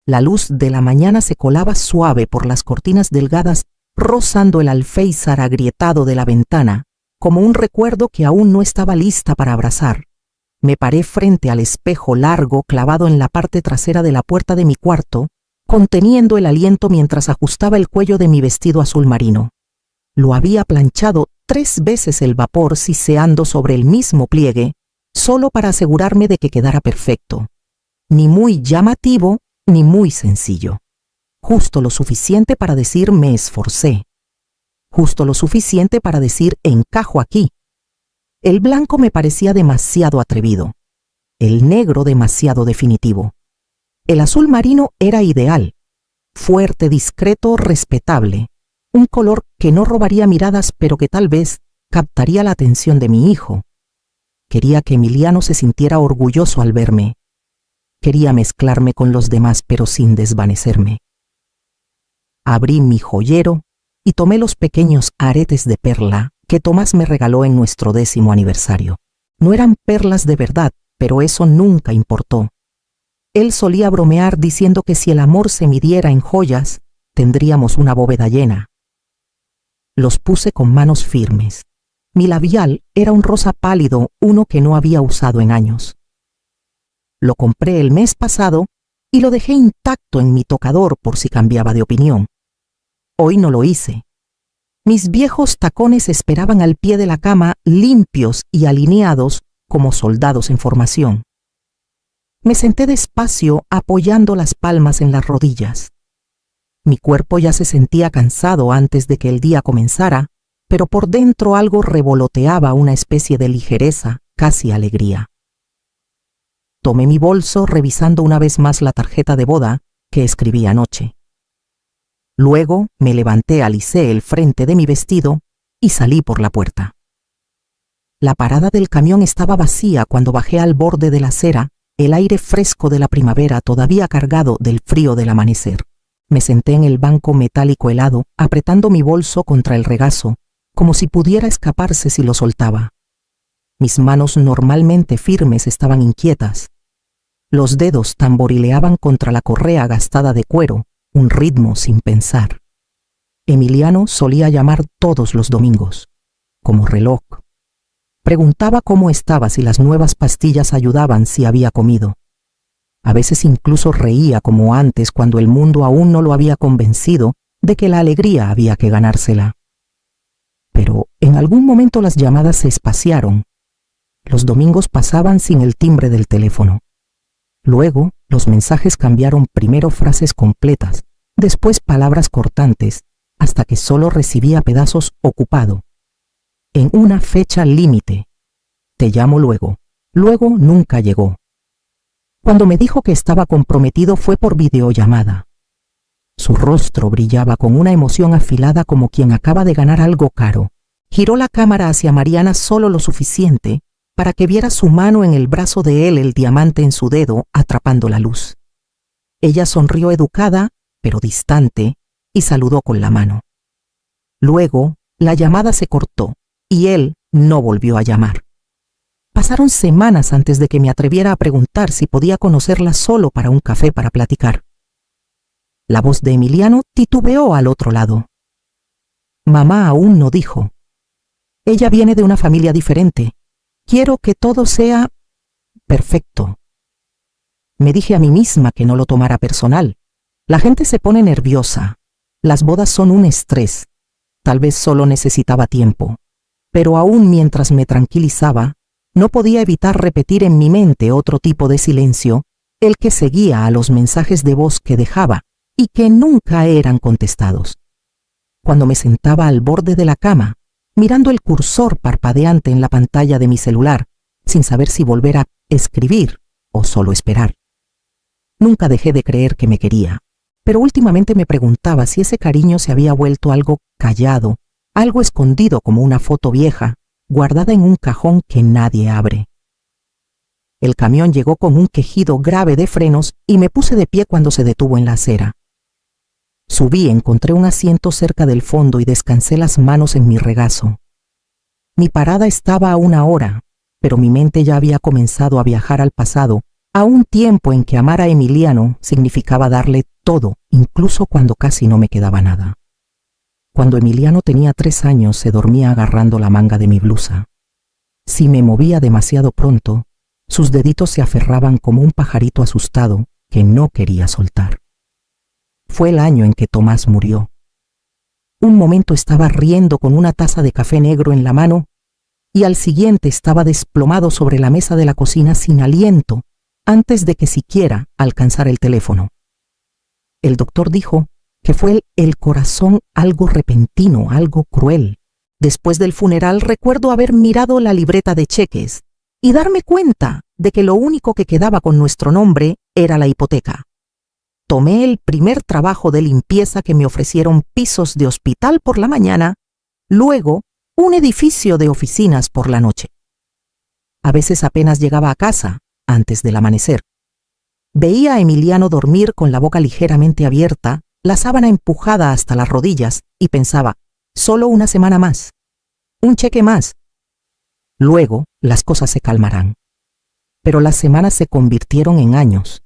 La luz de la mañana se colaba suave por las cortinas delgadas, rozando el alféizar agrietado de la ventana, como un recuerdo que aún no estaba lista para abrazar. Me paré frente al espejo largo clavado en la parte trasera de la puerta de mi cuarto, conteniendo el aliento mientras ajustaba el cuello de mi vestido azul marino. Lo había planchado 3 veces el vapor siseando sobre el mismo pliegue, solo para asegurarme de que quedara perfecto. Ni muy llamativo, ni muy sencillo. Justo lo suficiente para decir me esforcé. Justo lo suficiente para decir encajo aquí. El blanco me parecía demasiado atrevido. El negro demasiado definitivo. El azul marino era ideal. Fuerte, discreto, respetable. Un color que no robaría miradas, pero que tal vez captaría la atención de mi hijo. Quería que Emiliano se sintiera orgulloso al verme. Quería mezclarme con los demás, pero sin desvanecerme. Abrí mi joyero y tomé los pequeños aretes de perla que Tomás me regaló en nuestro 10º aniversario. No eran perlas de verdad, pero eso nunca importó. Él solía bromear diciendo que si el amor se midiera en joyas, tendríamos una bóveda llena. Los puse con manos firmes. Mi labial era un rosa pálido, uno que no había usado en años. Lo compré el mes pasado y lo dejé intacto en mi tocador por si cambiaba de opinión. Hoy no lo hice. Mis viejos tacones esperaban al pie de la cama, limpios y alineados como soldados en formación. Me senté despacio apoyando las palmas en las rodillas. Mi cuerpo ya se sentía cansado antes de que el día comenzara, pero por dentro algo revoloteaba una especie de ligereza, casi alegría. Tomé mi bolso revisando una vez más la tarjeta de boda que escribí anoche. Luego me levanté, alicé el frente de mi vestido y salí por la puerta. La parada del camión estaba vacía cuando bajé al borde de la acera, el aire fresco de la primavera todavía cargado del frío del amanecer. Me senté en el banco metálico helado, apretando mi bolso contra el regazo, como si pudiera escaparse si lo soltaba. Mis manos normalmente firmes estaban inquietas. Los dedos tamborileaban contra la correa gastada de cuero, un ritmo sin pensar. Emiliano solía llamar todos los domingos, como reloj. Preguntaba cómo estaba, si las nuevas pastillas ayudaban, si había comido. A veces incluso reía como antes cuando el mundo aún no lo había convencido de que la alegría había que ganársela. Pero en algún momento las llamadas se espaciaron. Los domingos pasaban sin el timbre del teléfono. Luego, los mensajes cambiaron, primero frases completas, después palabras cortantes, hasta que solo recibía pedazos ocupado. En una fecha límite. Te llamo luego. Luego nunca llegó. Cuando me dijo que estaba comprometido fue por videollamada. Su rostro brillaba con una emoción afilada como quien acaba de ganar algo caro. Giró la cámara hacia Mariana solo lo suficiente para que viera su mano en el brazo de él, el diamante en su dedo, atrapando la luz. Ella sonrió educada, pero distante, y saludó con la mano. Luego, la llamada se cortó, y él no volvió a llamar. Pasaron semanas antes de que me atreviera a preguntar si podía conocerla solo para un café para platicar. La voz de Emiliano titubeó al otro lado. Mamá aún no dijo. Ella viene de una familia diferente. Quiero que todo sea perfecto. Me dije a mí misma que no lo tomara personal. La gente se pone nerviosa. Las bodas son un estrés. Tal vez solo necesitaba tiempo. Pero aún mientras me tranquilizaba, no podía evitar repetir en mi mente otro tipo de silencio, el que seguía a los mensajes de voz que dejaba y que nunca eran contestados. Cuando me sentaba al borde de la cama, mirando el cursor parpadeante en la pantalla de mi celular, sin saber si volver a escribir o solo esperar. Nunca dejé de creer que me quería, pero últimamente me preguntaba si ese cariño se había vuelto algo callado, algo escondido como una foto vieja, guardada en un cajón que nadie abre. El camión llegó con un quejido grave de frenos y me puse de pie cuando se detuvo en la acera. Subí, encontré un asiento cerca del fondo y descansé las manos en mi regazo. Mi parada estaba a 1 hora, pero mi mente ya había comenzado a viajar al pasado a un tiempo en que amar a Emiliano significaba darle todo, incluso cuando casi no me quedaba nada. Cuando Emiliano tenía 3 años, se dormía agarrando la manga de mi blusa. Si me movía demasiado pronto, sus deditos se aferraban como un pajarito asustado que no quería soltar. Fue el año en que Tomás murió. Un momento estaba riendo con una taza de café negro en la mano y al siguiente estaba desplomado sobre la mesa de la cocina sin aliento antes de que siquiera alcanzara el teléfono. El doctor dijo que fue el corazón algo repentino, algo cruel. Después del funeral recuerdo haber mirado la libreta de cheques y darme cuenta de que lo único que quedaba con nuestro nombre era la hipoteca. Tomé el primer trabajo de limpieza que me ofrecieron pisos de hospital por la mañana, luego un edificio de oficinas por la noche. A veces apenas llegaba a casa antes del amanecer. Veía a Emiliano dormir con la boca ligeramente abierta, la sábana empujada hasta las rodillas y pensaba, solo una semana más, un cheque más. Luego las cosas se calmarán. Pero las semanas se convirtieron en años.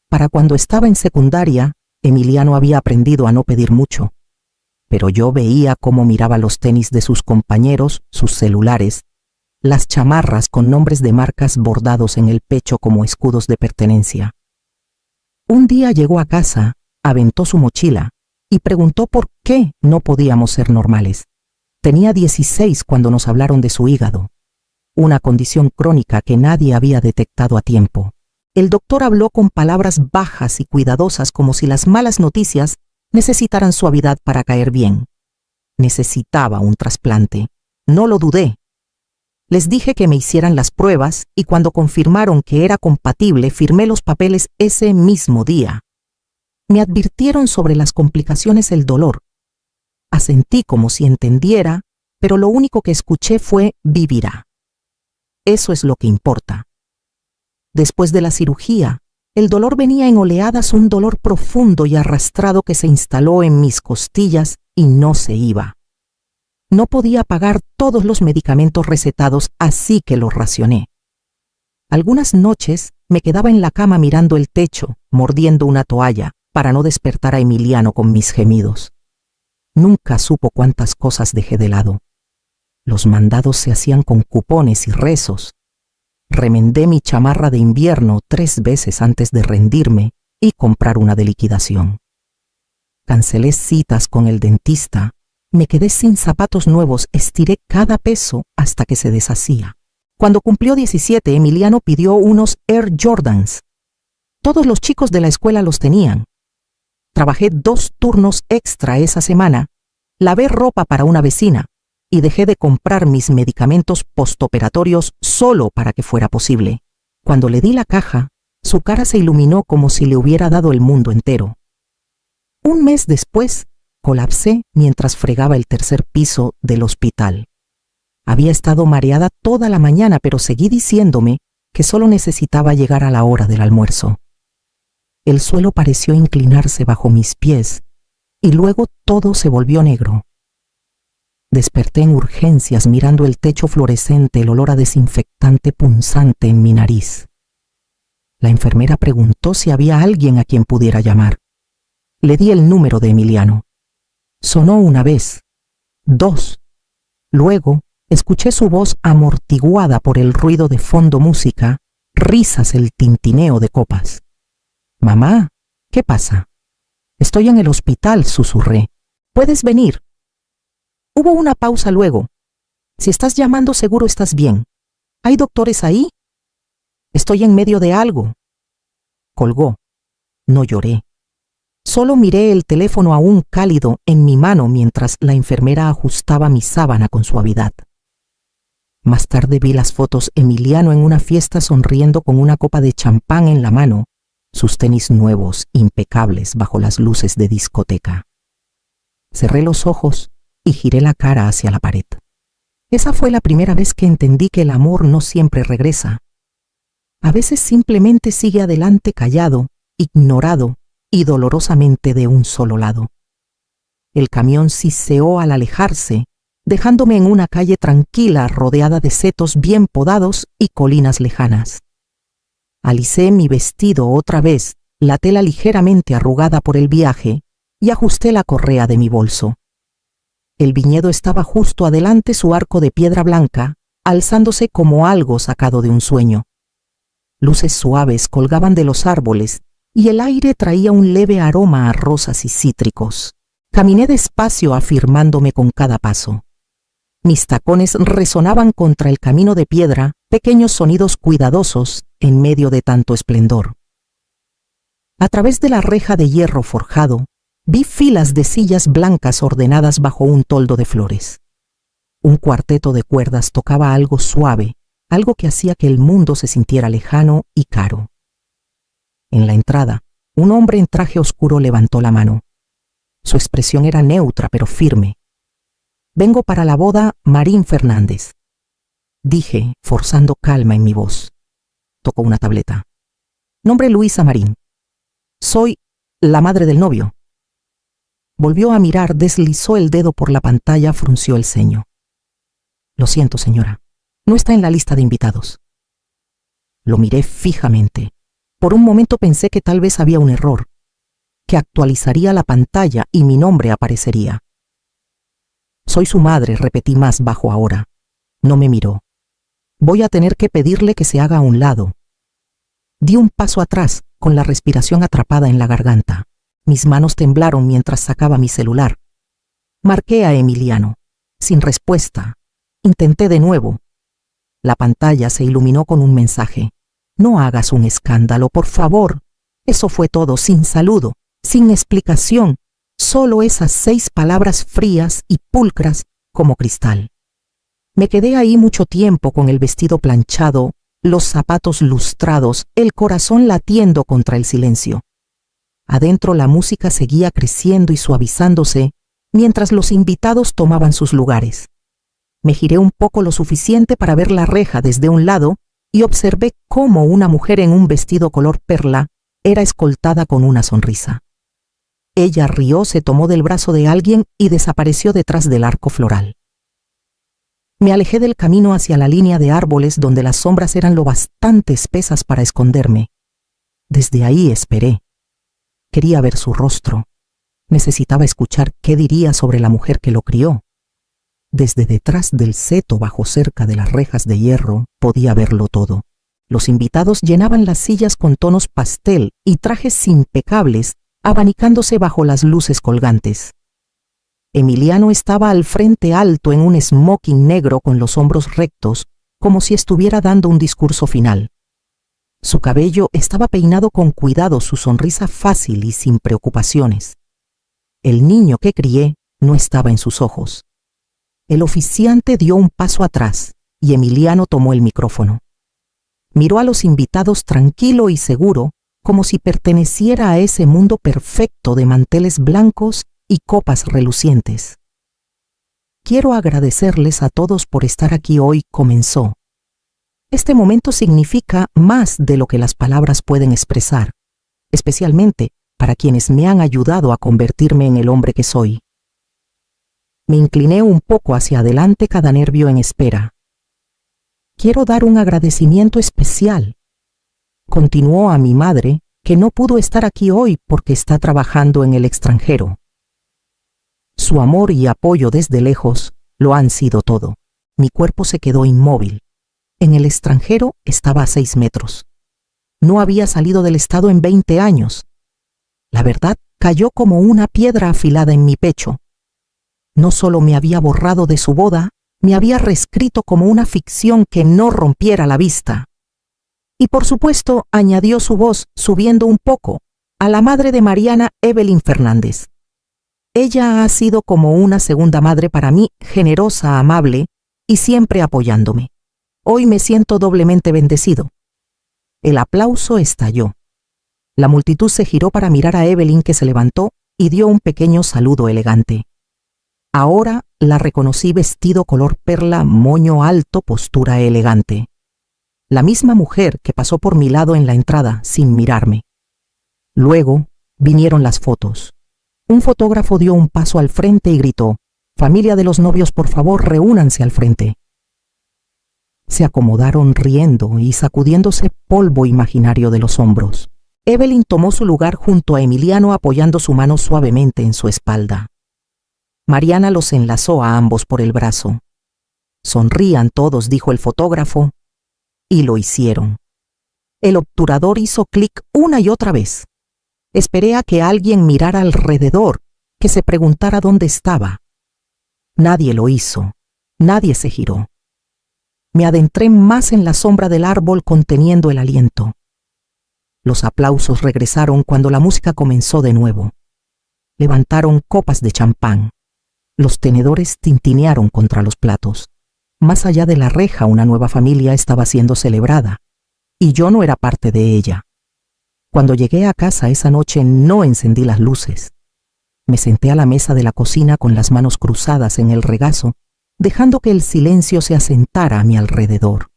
Para cuando estaba en secundaria, Emiliano había aprendido a no pedir mucho. Pero yo veía cómo miraba los tenis de sus compañeros, sus celulares, las chamarras con nombres de marcas bordados en el pecho como escudos de pertenencia. Un día llegó a casa, aventó su mochila y preguntó por qué no podíamos ser normales. Tenía 16 cuando nos hablaron de su hígado, una condición crónica que nadie había detectado a tiempo. El doctor habló con palabras bajas y cuidadosas como si las malas noticias necesitaran suavidad para caer bien. Necesitaba un trasplante. No lo dudé. Les dije que me hicieran las pruebas y cuando confirmaron que era compatible, firmé los papeles ese mismo día. Me advirtieron sobre las complicaciones del dolor. Asentí como si entendiera, pero lo único que escuché fue vivirá. Eso es lo que importa. Después de la cirugía, el dolor venía en oleadas, un dolor profundo y arrastrado que se instaló en mis costillas y no se iba. No podía pagar todos los medicamentos recetados, así que los racioné. Algunas noches me quedaba en la cama mirando el techo, mordiendo una toalla, para no despertar a Emiliano con mis gemidos. Nunca supo cuántas cosas dejé de lado. Los mandados se hacían con cupones y rezos. Remendé mi chamarra de invierno 3 veces antes de rendirme y comprar una de liquidación. Cancelé citas con el dentista. Me quedé sin zapatos nuevos, estiré cada peso hasta que se deshacía. Cuando cumplió 17, Emiliano pidió unos Air Jordans. Todos los chicos de la escuela los tenían. Trabajé 2 turnos extra esa semana, lavé ropa para una vecina y dejé de comprar mis medicamentos postoperatorios solo para que fuera posible. Cuando le di la caja, su cara se iluminó como si le hubiera dado el mundo entero. Un mes después, colapsé mientras fregaba el tercer piso del hospital. Había estado mareada toda la mañana, pero seguí diciéndome que solo necesitaba llegar a la hora del almuerzo. El suelo pareció inclinarse bajo mis pies y luego todo se volvió negro. Desperté en urgencias mirando el techo fluorescente, el olor a desinfectante punzante en mi nariz. La enfermera preguntó si había alguien a quien pudiera llamar. Le di el número de Emiliano. Sonó una vez, 2. Luego escuché su voz amortiguada por el ruido de fondo música, risas, el tintineo de copas. «Mamá, ¿qué pasa?» «Estoy en el hospital», susurré. «¿Puedes venir?» Hubo una pausa luego. «Si estás llamando, seguro estás bien. ¿Hay doctores ahí?» «Estoy en medio de algo». Colgó. No lloré. Solo miré el teléfono aún cálido en mi mano mientras la enfermera ajustaba mi sábana con suavidad. Más tarde vi las fotos: Emiliano en una fiesta sonriendo con una copa de champán en la mano, sus tenis nuevos, impecables, bajo las luces de discoteca. Cerré los ojos y giré la cara hacia la pared. Esa fue la primera vez que entendí que el amor no siempre regresa. A veces simplemente sigue adelante callado, ignorado y dolorosamente de un solo lado. El camión siseó al alejarse, dejándome en una calle tranquila rodeada de setos bien podados y colinas lejanas. Alicé mi vestido otra vez, la tela ligeramente arrugada por el viaje, y ajusté la correa de mi bolso. El viñedo estaba justo adelante, su arco de piedra blanca, alzándose como algo sacado de un sueño. Luces suaves colgaban de los árboles y el aire traía un leve aroma a rosas y cítricos. Caminé despacio, afirmándome con cada paso. Mis tacones resonaban contra el camino de piedra, pequeños sonidos cuidadosos en medio de tanto esplendor. A través de la reja de hierro forjado, vi filas de sillas blancas ordenadas bajo un toldo de flores. Un cuarteto de cuerdas tocaba algo suave, algo que hacía que el mundo se sintiera lejano y caro. En la entrada, un hombre en traje oscuro levantó la mano. Su expresión era neutra pero firme. «Vengo para la boda Marín Fernández», dije, forzando calma en mi voz. Tocó una tableta. «Nombre Luisa Marín. Soy la madre del novio». Volvió a mirar, deslizó el dedo por la pantalla, frunció el ceño. «Lo siento, señora. No está en la lista de invitados». Lo miré fijamente. Por un momento pensé que tal vez había un error, que actualizaría la pantalla y mi nombre aparecería. «Soy su madre», repetí más bajo ahora. No me miró. «Voy a tener que pedirle que se haga a un lado». Di un paso atrás, con la respiración atrapada en la garganta. Mis manos temblaron mientras sacaba mi celular. Marqué a Emiliano. Sin respuesta. Intenté de nuevo. La pantalla se iluminó con un mensaje. «No hagas un escándalo, por favor». Eso fue todo, sin saludo, sin explicación, solo esas 6 palabras frías y pulcras como cristal. Me quedé ahí mucho tiempo con el vestido planchado, los zapatos lustrados, el corazón latiendo contra el silencio. Adentro la música seguía creciendo y suavizándose mientras los invitados tomaban sus lugares. Me giré un poco lo suficiente para ver la reja desde un lado y observé cómo una mujer en un vestido color perla era escoltada con una sonrisa. Ella rió, se tomó del brazo de alguien y desapareció detrás del arco floral. Me alejé del camino hacia la línea de árboles donde las sombras eran lo bastante espesas para esconderme. Desde ahí esperé. Quería ver su rostro. Necesitaba escuchar qué diría sobre la mujer que lo crió. Desde detrás del seto bajo cerca de las rejas de hierro podía verlo todo. Los invitados llenaban las sillas con tonos pastel y trajes impecables, abanicándose bajo las luces colgantes. Emiliano estaba al frente alto en un smoking negro con los hombros rectos, como si estuviera dando un discurso final. Su cabello estaba peinado con cuidado, su sonrisa fácil y sin preocupaciones. El niño que crié no estaba en sus ojos. El oficiante dio un paso atrás y Emiliano tomó el micrófono. Miró a los invitados tranquilo y seguro, como si perteneciera a ese mundo perfecto de manteles blancos y copas relucientes. «Quiero agradecerles a todos por estar aquí hoy», comenzó. «Este momento significa más de lo que las palabras pueden expresar, especialmente para quienes me han ayudado a convertirme en el hombre que soy». Me incliné un poco hacia adelante, cada nervio en espera. «Quiero dar un agradecimiento especial», continuó, «a mi madre, que no pudo estar aquí hoy porque está trabajando en el extranjero. Su amor y apoyo desde lejos lo han sido todo». Mi cuerpo se quedó inmóvil. En el extranjero estaba a 6 metros. No había salido del estado en 20 años. La verdad cayó como una piedra afilada en mi pecho. No solo me había borrado de su boda, me había reescrito como una ficción que no rompiera la vista. Y por supuesto, añadió su voz, subiendo un poco, a la madre de Mariana, Evelyn Fernández. Ella ha sido como una segunda madre para mí, generosa, amable y siempre apoyándome. Hoy me siento doblemente bendecido. El aplauso estalló. La multitud se giró para mirar a Evelyn, que se levantó y dio un pequeño saludo elegante. Ahora la reconocí, vestido color perla, moño alto, postura elegante. La misma mujer que pasó por mi lado en la entrada sin mirarme. Luego vinieron las fotos. Un fotógrafo dio un paso al frente y gritó: «Familia de los novios, por favor, reúnanse al frente». Se acomodaron riendo y sacudiéndose polvo imaginario de los hombros. Evelyn tomó su lugar junto a Emiliano apoyando su mano suavemente en su espalda. Mariana los enlazó a ambos por el brazo. Sonrían todos, dijo el fotógrafo, y lo hicieron. El obturador hizo clic una y otra vez. Esperé a que alguien mirara alrededor, que se preguntara dónde estaba. Nadie lo hizo, nadie se giró. Me adentré más en la sombra del árbol conteniendo el aliento. Los aplausos regresaron cuando la música comenzó de nuevo. Levantaron copas de champán. Los tenedores tintinearon contra los platos. Más allá de la reja, una nueva familia estaba siendo celebrada, y yo no era parte de ella. Cuando llegué a casa esa noche no encendí las luces. Me senté a la mesa de la cocina con las manos cruzadas en el regazo, dejando que el silencio se asentara a mi alrededor.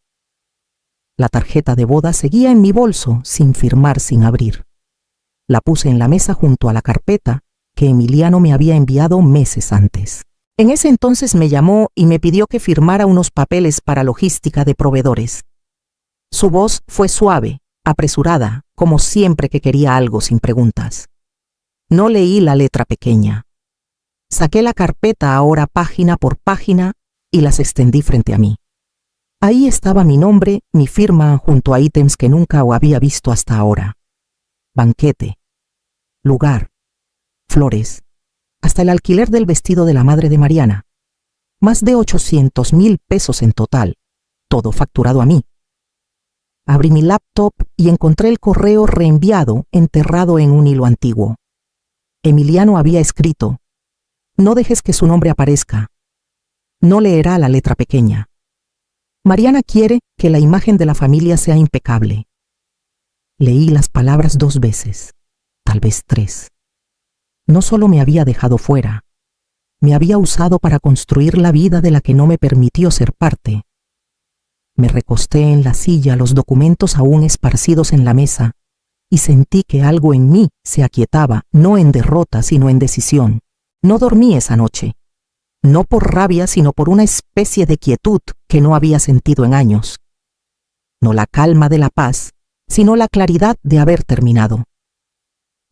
La tarjeta de boda seguía en mi bolso, sin firmar, sin abrir. La puse en la mesa junto a la carpeta que Emiliano me había enviado meses antes. En ese entonces me llamó y me pidió que firmara unos papeles para logística de proveedores. Su voz fue suave, apresurada, como siempre que quería algo sin preguntas. No leí la letra pequeña. Saqué la carpeta ahora página por página y las extendí frente a mí. Ahí estaba mi nombre, mi firma, junto a ítems que nunca había visto hasta ahora. Banquete, lugar, flores, hasta el alquiler del vestido de la madre de Mariana. Más de 800,000 pesos en total, todo facturado a mí. Abrí mi laptop y encontré el correo reenviado enterrado en un hilo antiguo. Emiliano había escrito: no dejes que su nombre aparezca. No leerá la letra pequeña. Mariana quiere que la imagen de la familia sea impecable. Leí las palabras 2 veces, tal vez 3. No solo me había dejado fuera, me había usado para construir la vida de la que no me permitió ser parte. Me recosté en la silla, los documentos aún esparcidos en la mesa, y sentí que algo en mí se aquietaba, no en derrota, sino en decisión. No dormí esa noche, no por rabia, sino por una especie de quietud que no había sentido en años. No la calma de la paz, sino la claridad de haber terminado.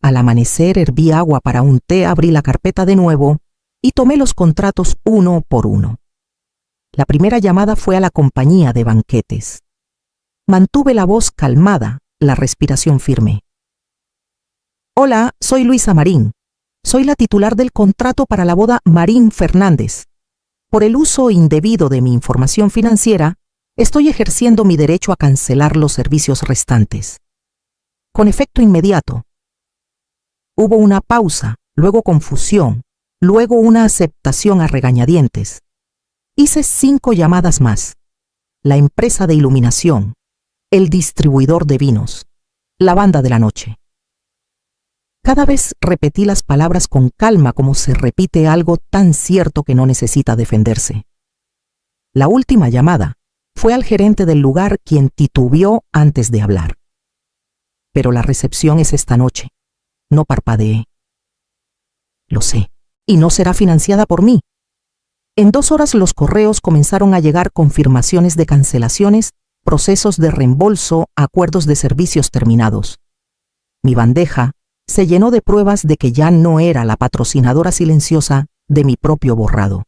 Al amanecer herví agua para un té, abrí la carpeta de nuevo y tomé los contratos uno por uno. La primera llamada fue a la compañía de banquetes. Mantuve la voz calmada, la respiración firme. Hola, soy Luisa Marín. Soy la titular del contrato para la boda Marín Fernández. Por el uso indebido de mi información financiera, estoy ejerciendo mi derecho a cancelar los servicios restantes. Con efecto inmediato. Hubo una pausa, luego confusión, luego una aceptación a regañadientes. Hice 5 llamadas más. La empresa de iluminación, el distribuidor de vinos, la banda de la noche. Cada vez repetí las palabras con calma, como se repite algo tan cierto que no necesita defenderse. La última llamada fue al gerente del lugar, quien titubeó antes de hablar. Pero la recepción es esta noche. No parpadeé. Lo sé, y no será financiada por mí. En 2 horas los correos comenzaron a llegar: confirmaciones de cancelaciones, procesos de reembolso, acuerdos de servicios terminados. Mi bandeja se llenó de pruebas de que ya no era la patrocinadora silenciosa de mi propio borrado.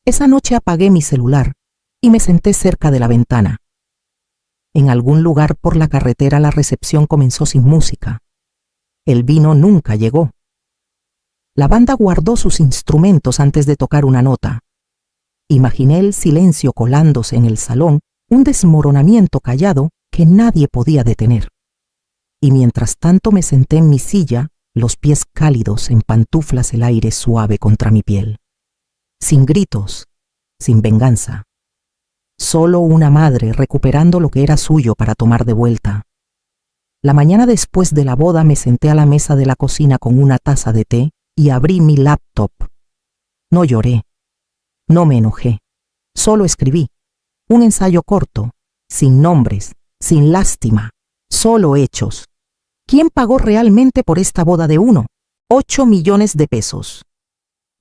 Esa noche apagué mi celular y me senté cerca de la ventana. En algún lugar por la carretera la recepción comenzó sin música. El vino nunca llegó. La banda guardó sus instrumentos antes de tocar una nota. Imaginé el silencio colándose en el salón, un desmoronamiento callado que nadie podía detener. Y mientras tanto me senté en mi silla, los pies cálidos en pantuflas, el aire suave contra mi piel. Sin gritos, sin venganza. Solo una madre recuperando lo que era suyo para tomar de vuelta. La mañana después de la boda me senté a la mesa de la cocina con una taza de té y abrí mi laptop. No lloré, no me enojé, solo escribí. Un ensayo corto, sin nombres, sin lástima, solo hechos. ¿Quién pagó realmente por esta boda de 8 millones de pesos?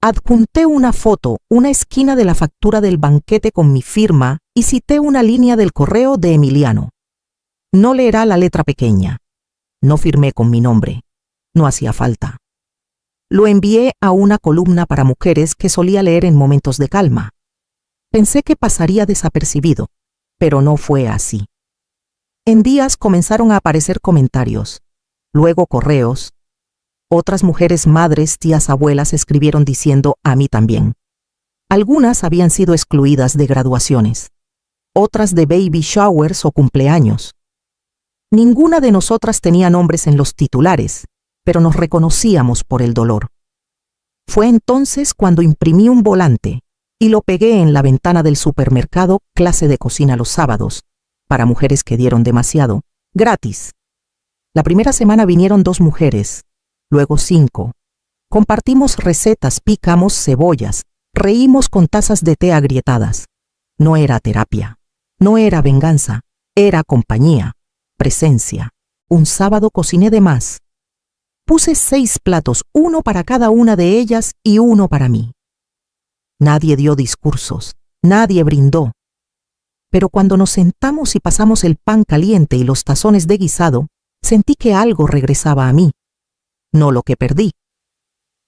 Adjunté una foto, una esquina de la factura del banquete con mi firma y cité una línea del correo de Emiliano. No leerá la letra pequeña. No firmé con mi nombre. No hacía falta. Lo envié a una columna para mujeres que solía leer en momentos de calma. Pensé que pasaría desapercibido, pero no fue así. En días comenzaron a aparecer comentarios, luego correos. Otras mujeres madres, tías, abuelas escribieron diciendo a mí también. Algunas habían sido excluidas de graduaciones, otras de baby showers o cumpleaños. Ninguna de nosotras tenía nombres en los titulares, pero nos reconocíamos por el dolor. Fue entonces cuando imprimí un volante y lo pegué en la ventana del supermercado Clase de cocina los sábados, para mujeres que dieron demasiado, gratis. La primera semana vinieron 2 mujeres, luego 5. Compartimos recetas, picamos cebollas, reímos con tazas de té agrietadas. No era terapia, no era venganza, era compañía, presencia. Un sábado cociné de más. Puse 6 platos, 1 para cada una de ellas y 1 para mí. Nadie dio discursos, nadie brindó. Pero cuando nos sentamos y pasamos el pan caliente y los tazones de guisado, sentí que algo regresaba a mí. No lo que perdí,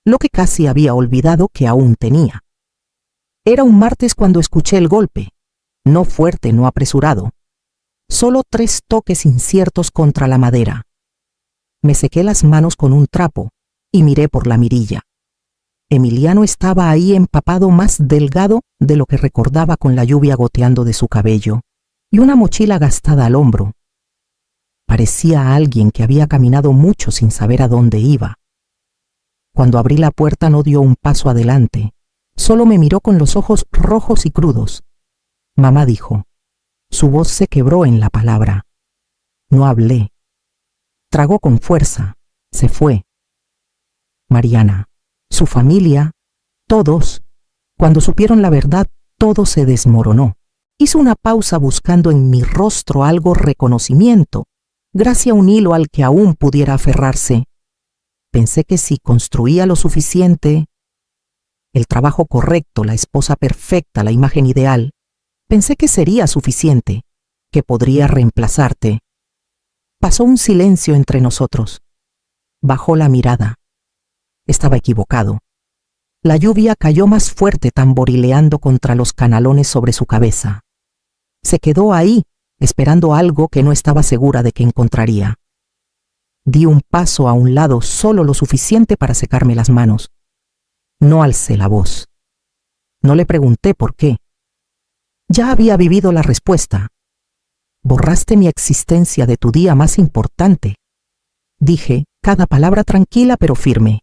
lo que casi había olvidado que aún tenía. Era un martes cuando escuché el golpe, no fuerte, no apresurado. Solo 3 toques inciertos contra la madera. Me sequé las manos con un trapo y miré por la mirilla. Emiliano estaba ahí empapado, más delgado de lo que recordaba, con la lluvia goteando de su cabello y una mochila gastada al hombro. Parecía alguien que había caminado mucho sin saber a dónde iba. Cuando abrí la puerta no dio un paso adelante, solo me miró con los ojos rojos y crudos. Mamá dijo. Su voz se quebró en la palabra. No hablé. Tragó con fuerza. Se fue. Mariana, su familia, todos, cuando supieron la verdad, todo se desmoronó. Hizo una pausa buscando en mi rostro algo reconocimiento, gracia a un hilo al que aún pudiera aferrarse. Pensé que si construía lo suficiente, el trabajo correcto, la esposa perfecta, la imagen ideal, pensé que sería suficiente, que podría reemplazarte. Pasó un silencio entre nosotros. Bajó la mirada. Estaba equivocado. La lluvia cayó más fuerte, tamborileando contra los canalones sobre su cabeza. Se quedó ahí, esperando algo que no estaba segura de que encontraría. Di un paso a un lado, solo lo suficiente para secarme las manos. No alcé la voz. No le pregunté por qué. Ya había vivido la respuesta. Borraste mi existencia de tu día más importante. Dije, cada palabra tranquila pero firme.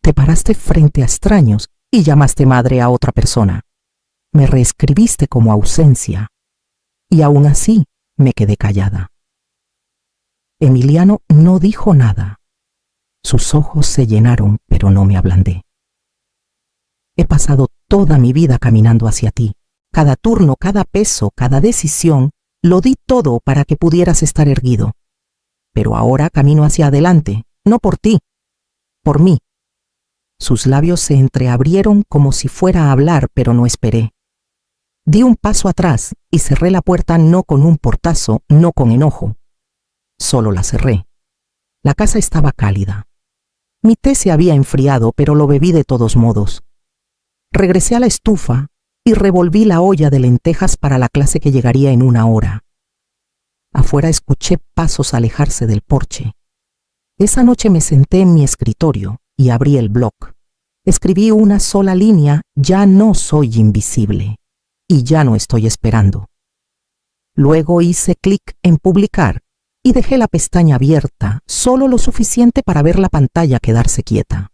Te paraste frente a extraños y llamaste madre a otra persona. Me reescribiste como ausencia. Y aún así me quedé callada. Emiliano no dijo nada. Sus ojos se llenaron, pero no me ablandé. He pasado toda mi vida caminando hacia ti. Cada turno, cada peso, cada decisión, lo di todo para que pudieras estar erguido. Pero ahora camino hacia adelante, no por ti, por mí. Sus labios se entreabrieron como si fuera a hablar, pero no esperé. Di un paso atrás y cerré la puerta, no con un portazo, no con enojo. Solo la cerré. La casa estaba cálida. Mi té se había enfriado, pero lo bebí de todos modos. Regresé a la estufa y revolví la olla de lentejas para la clase que llegaría en 1 hora. Afuera escuché pasos alejarse del porche. Esa noche me senté en mi escritorio y abrí el blog. Escribí una sola línea: ya no soy invisible y ya no estoy esperando. Luego hice clic en publicar y dejé la pestaña abierta, solo lo suficiente para ver la pantalla quedarse quieta.